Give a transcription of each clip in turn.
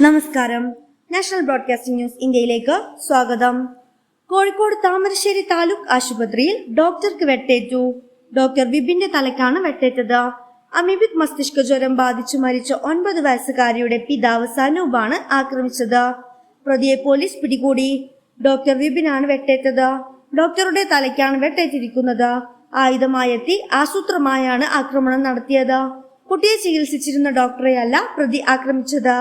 നമസ്കാരം. National broadcasting news ഇന്ത്യയിലേക്ക് സ്വാഗതം. കോഴിക്കോട് താമരശ്ശേരി താലൂക്ക് ആശുപത്രിയിൽ ഡോക്ടർക്ക് വെട്ടേറ്റു. ഡോക്ടർ വിപിന്റെ തലക്കാണ് വെട്ടേറ്റത്. അമീബിക് മസ്തിഷ്ക ജ്വരം ബാധിച്ചു മരിച്ച 9 വയസ്സുകാരിയുടെ പിതാവ് സനൂപാണ് ആക്രമിച്ചത്. പ്രതിയെ പോലീസ് പിടികൂടി. ഡോക്ടർ വിപിനാണ് വെട്ടേറ്റത്. ഡോക്ടറുടെ തലയ്ക്കാണ് വെട്ടേറ്റിരിക്കുന്നത്. ആയുധമായെത്തി ആസൂത്രമായാണ് ആക്രമണം നടത്തിയത്. കുട്ടിയെ ചികിത്സിച്ചിരുന്ന ഡോക്ടറെയല്ല പ്രതി ആക്രമിച്ചത്.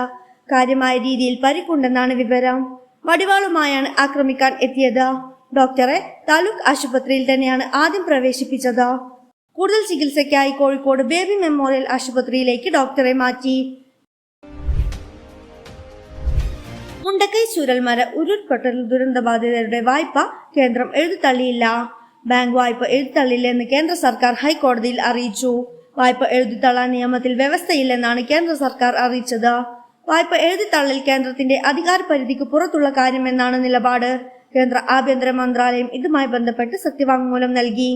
കാര്യമായ രീതിയിൽ പരിക്കുണ്ടെന്നാണ് വിവരം. വടിവാളുമായാണ് ആക്രമിക്കാൻ എത്തിയത്. ഡോക്ടറെ താലൂക്ക് ആശുപത്രിയിൽ തന്നെയാണ് ആദ്യം പ്രവേശിപ്പിച്ചത്. കൂടുതൽ ചികിത്സയ്ക്കായി കോഴിക്കോട് ബേബി മെമ്മോറിയൽ ആശുപത്രിയിലേക്ക് ഡോക്ടറെ മാറ്റി. മുണ്ടക്കൈ ചൂരൽമല ഉരുൾപൊട്ടൽ ദുരന്തബാധിതരുടെ വായ്പ കേന്ദ്രം എഴുതിത്തള്ളിയില്ല. ബാങ്ക് വായ്പ എഴുതിത്തള്ളില്ലെന്ന് കേന്ദ്ര സർക്കാർ ഹൈക്കോടതിയിൽ അറിയിച്ചു. വായ്പ എഴുതിത്തള്ളാൻ നിയമത്തിൽ വ്യവസ്ഥയില്ലെന്നാണ് കേന്ദ്ര സർക്കാർ അറിയിച്ചത്. വായ്പ എഴുതിത്തള്ളൽ കേന്ദ്രത്തിന്റെ അധികാര പരിധിക്ക് പുറത്തുള്ള കാര്യമെന്നാണ് നിലപാട്. കേന്ദ്ര ആഭ്യന്തര മന്ത്രാലയം ഇതുമായി ബന്ധപ്പെട്ട് സത്യവാങ്മൂലം നൽകി.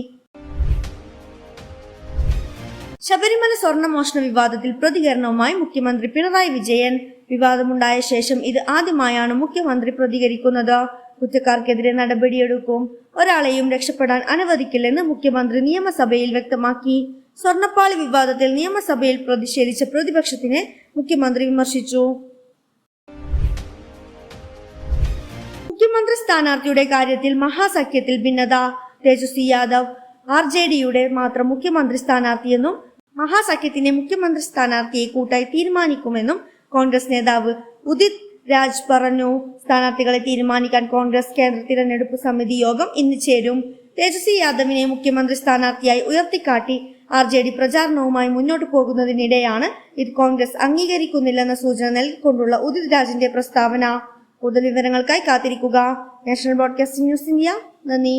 ശബരിമല സ്വർണ്ണമോഷണ വിവാദത്തിൽ പ്രതികരണവുമായി മുഖ്യമന്ത്രി പിണറായി വിജയൻ. വിവാദമുണ്ടായ ശേഷം ഇത് ആദ്യമായാണ് മുഖ്യമന്ത്രി പ്രതികരിക്കുന്നത്. കുറ്റക്കാർക്കെതിരെ നടപടിയെടുക്കും. ഒരാളെയും രക്ഷപ്പെടാൻ അനുവദിക്കില്ലെന്ന് മുഖ്യമന്ത്രി നിയമസഭയിൽ വ്യക്തമാക്കി. സ്വർണ്ണപ്പാളി വിവാദത്തിൽ നിയമസഭയിൽ പ്രതിഷേധിച്ച പ്രതിപക്ഷത്തിനെ മുഖ്യമന്ത്രി വിമർശിച്ചു. മുഖ്യമന്ത്രി സ്ഥാനാർത്ഥിയുടെ കാര്യത്തിൽ മഹാസഖ്യത്തിൽ ഭിന്നത. തേജസ്വി യാദവ് RJDയുടെ മാത്രം മുഖ്യമന്ത്രി സ്ഥാനാർത്ഥിയെന്നും മഹാസഖ്യത്തിന്റെ മുഖ്യമന്ത്രി സ്ഥാനാർത്ഥിയെ കൂട്ടായി തീരുമാനിക്കുമെന്നും കോൺഗ്രസ് നേതാവ് ഉദിത് രാജ് പറഞ്ഞു. സ്ഥാനാർത്ഥികളെ തീരുമാനിക്കാൻ കോൺഗ്രസ് കേന്ദ്ര തിരഞ്ഞെടുപ്പ് സമിതി യോഗം ഇന്ന് ചേരും. തേജസ്വി യാദവിനെ മുഖ്യമന്ത്രി സ്ഥാനാർത്ഥിയായി ഉയർത്തിക്കാട്ടി RJD പ്രചാരണവുമായി മുന്നോട്ടു പോകുന്നതിനിടെയാണ് ഇത് കോൺഗ്രസ് അംഗീകരിക്കുന്നില്ലെന്ന സൂചന നൽകിക്കൊണ്ടുള്ള ഉദിത് രാജിന്റെ പ്രസ്താവന. കൂടുതൽ വിവരങ്ങൾക്കായി കാത്തിരിക്കുക. National broadcasting news India. നന്ദി.